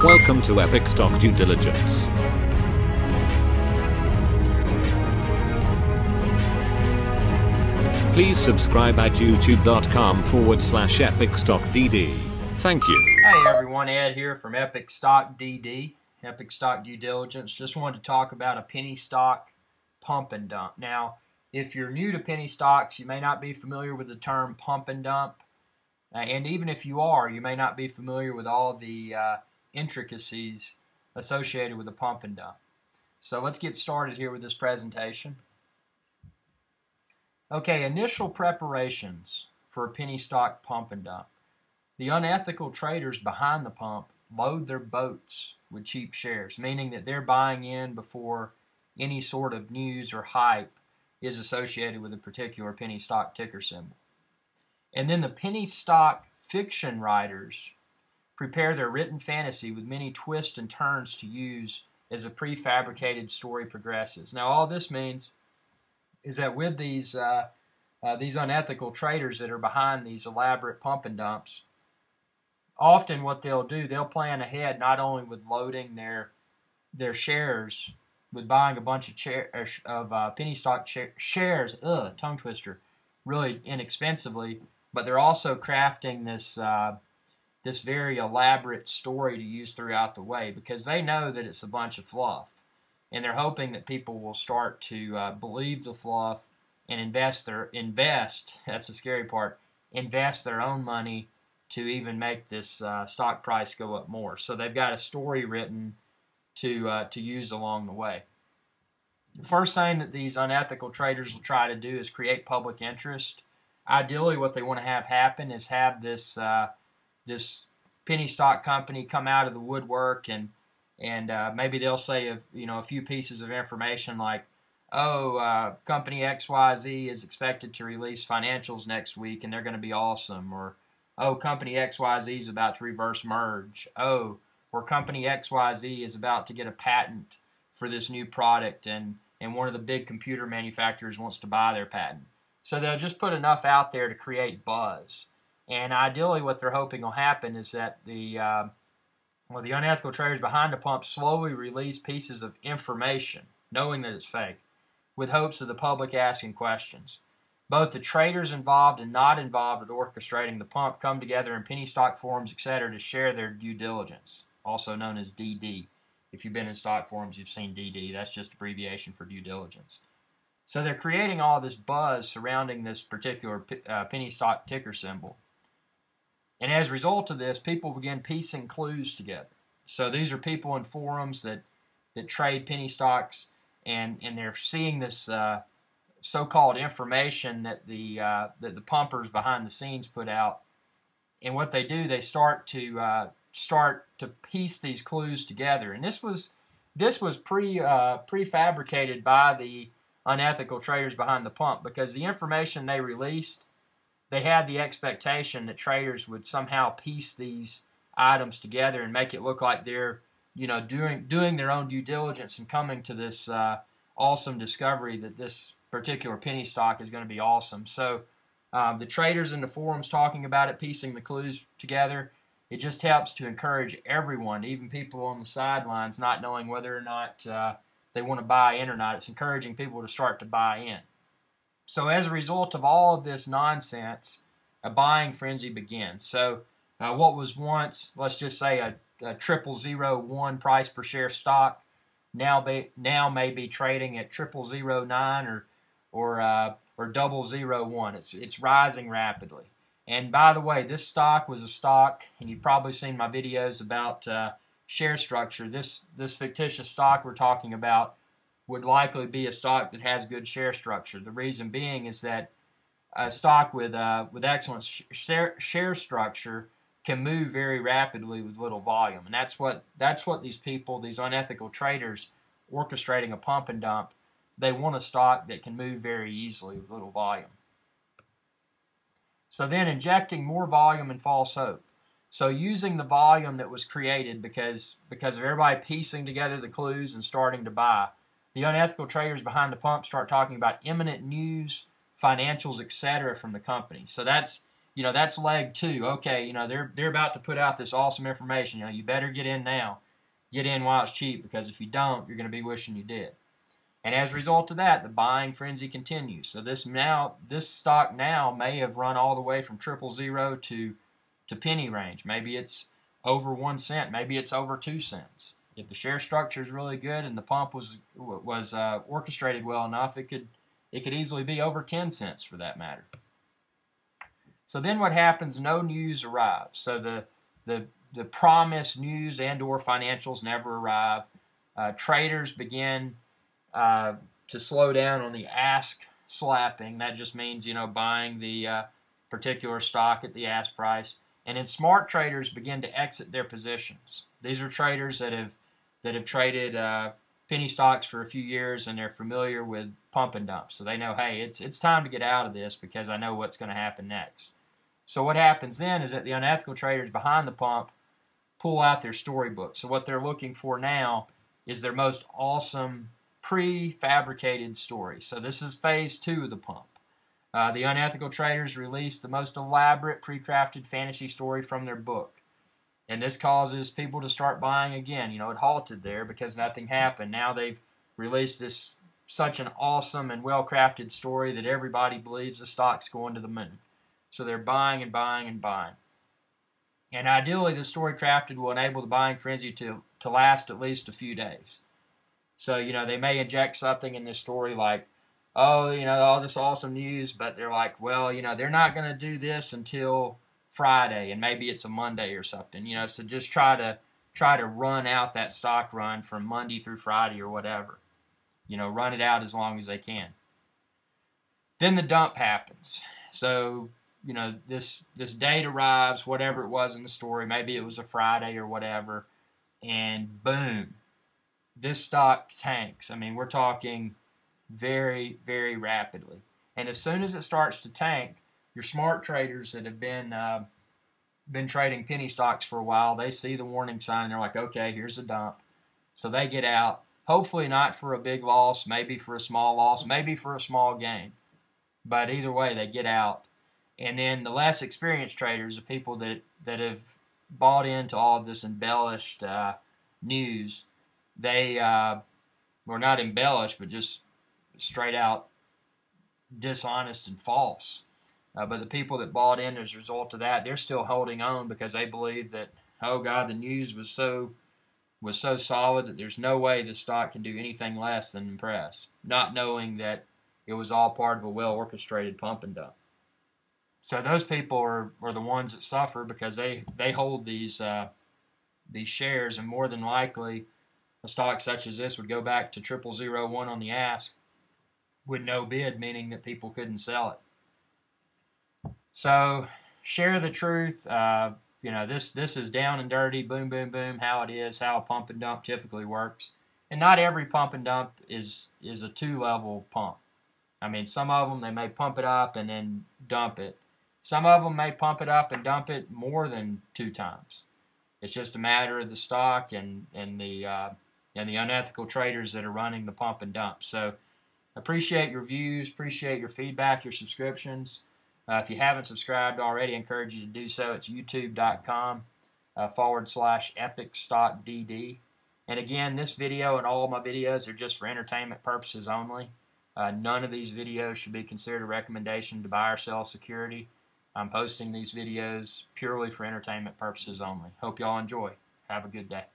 Welcome to Epic Stock Due Diligence. Please subscribe at youtube.com/EpicStockDD. Thank you. Hey everyone, Ed here from EpicStockDD, Epic Stock Due Diligence. Just wanted to talk about a penny stock pump and dump. Now, if you're new to penny stocks, you may not be familiar with the term pump and dump. And even if you are, you may not be familiar with all the intricacies associated with a pump and dump. So let's get started here with this presentation. Okay, initial preparations for a penny stock pump and dump. The unethical traders behind the pump load their boats with cheap shares, meaning that they're buying in before any sort of news or hype is associated with a particular penny stock ticker symbol. And then the penny stock fiction writers prepare their written fantasy with many twists and turns to use as a prefabricated story progresses. Now, all this means is that with these unethical traders that are behind these elaborate pump and dumps, often what they'll do, they'll plan ahead not only with loading their shares, with buying a bunch of penny stock shares, tongue twister, really inexpensively, but they're also crafting this very elaborate story to use throughout the way, because they know that it's a bunch of fluff, and they're hoping that people will start to believe the fluff and invest. That's the scary part. Invest their own money to even make this stock price go up more. So they've got a story written to use along the way. The first thing that these unethical traders will try to do is create public interest. Ideally, what they want to have happen is have this penny stock company come out of the woodwork, and maybe they'll say a few pieces of information like, company XYZ is expected to release financials next week and they're going to be awesome, or company XYZ is about to reverse merge, or company XYZ is about to get a patent for this new product, and one of the big computer manufacturers wants to buy their patent. So they'll just put enough out there to create buzz. And ideally what they're hoping will happen is that the unethical traders behind the pump slowly release pieces of information, knowing that it's fake, with hopes of the public asking questions. Both the traders involved and not involved with orchestrating the pump come together in penny stock forums, etc., to share their due diligence, also known as DD. If you've been in stock forums, you've seen DD. That's just abbreviation for due diligence. So they're creating all this buzz surrounding this particular penny stock ticker symbol. And as a result of this, people begin piecing clues together. So these are people in forums that trade penny stocks, and they're seeing this so-called information that the pumpers behind the scenes put out. And what they do, they start to piece these clues together. And this was prefabricated by the unethical traders behind the pump, because the information they released, they had the expectation that traders would somehow piece these items together and make it look like they're doing their own due diligence and coming to this awesome discovery that this particular penny stock is going to be awesome. So the traders in the forums talking about it, piecing the clues together, it just helps to encourage everyone, even people on the sidelines not knowing whether or not they want to buy in or not. It's encouraging people to start to buy in. So as a result of all of this nonsense, a buying frenzy begins. So what was once, let's just say, a 0001 price per share stock now may be trading at 0009 or 001. It's rising rapidly. And by the way, this stock was a stock, and you've probably seen my videos about share structure. This fictitious stock we're talking about would likely be a stock that has good share structure. The reason being is that a stock with excellent share structure can move very rapidly with little volume, and that's what these people, these unethical traders orchestrating a pump and dump, they want a stock that can move very easily with little volume. So then injecting more volume and false hope. So using the volume that was created because of everybody piecing together the clues and starting to buy, the unethical traders behind the pump start talking about imminent news, financials, etc. from the company. So that's that's leg 2. Okay, they're about to put out this awesome information. You better get in now. Get in while it's cheap, because if you don't, you're going to be wishing you did. And as a result of that, the buying frenzy continues. So this stock now may have run all the way from 000 to penny range. Maybe it's over 1 cent. Maybe it's over 2 cents. If the share structure is really good and the pump was orchestrated well enough, it could easily be over 10 cents for that matter. So then what happens? No news arrives. So the promised news and or financials never arrive. Traders begin to slow down on the ask slapping. That just means buying the particular stock at the ask price. And then smart traders begin to exit their positions. These are traders that have traded penny stocks for a few years, and they're familiar with pump and dumps. So they know, hey, it's time to get out of this because I know what's going to happen next. So what happens then is that the unethical traders behind the pump pull out their storybook. So what they're looking for now is their most awesome prefabricated story. So this is phase 2 of the pump. The unethical traders release the most elaborate pre-crafted fantasy story from their book. And this causes people to start buying again. It halted there because nothing happened. Now they've released such an awesome and well-crafted story that everybody believes the stock's going to the moon. So they're buying and buying and buying. And ideally, the story crafted will enable the buying frenzy to last at least a few days. So, they may inject something in this story like, oh, all this awesome news, but they're like, well, they're not going to do this until Friday, and maybe it's a Monday or something, so just try to run out that stock run from Monday through Friday or whatever. Run it out as long as they can. Then the dump happens. So, this date arrives, whatever it was in the story, maybe it was a Friday or whatever, and boom, this stock tanks. I mean, we're talking very, very rapidly. And as soon as it starts to tank, your smart traders that have been trading penny stocks for a while, they see the warning sign and they're like, okay, here's a dump. So they get out, hopefully not for a big loss, maybe for a small loss, maybe for a small gain. But either way, they get out. And then the less experienced traders, the people that have bought into all of this embellished news, they were not embellished, but just straight out dishonest and false. But the people that bought in as a result of that, they're still holding on because they believe that, oh God, the news was so solid that there's no way the stock can do anything less than impress, not knowing that it was all part of a well-orchestrated pump and dump. So those people are the ones that suffer because they hold these shares, and more than likely a stock such as this would go back to 0001 on the ask with no bid, meaning that people couldn't sell it. So share the truth. This is down and dirty, boom, boom, boom, how it is, how a pump and dump typically works. And not every pump and dump is a 2-level pump. I mean, some of them, they may pump it up and then dump it. Some of them may pump it up and dump it more than 2 times. It's just a matter of the stock and the unethical traders that are running the pump and dump. So appreciate your views, appreciate your feedback, your subscriptions. If you haven't subscribed already, I encourage you to do so. It's youtube.com/EpicStockDD. And again, this video and all of my videos are just for entertainment purposes only. None of these videos should be considered a recommendation to buy or sell security. I'm posting these videos purely for entertainment purposes only. Hope y'all enjoy. Have a good day.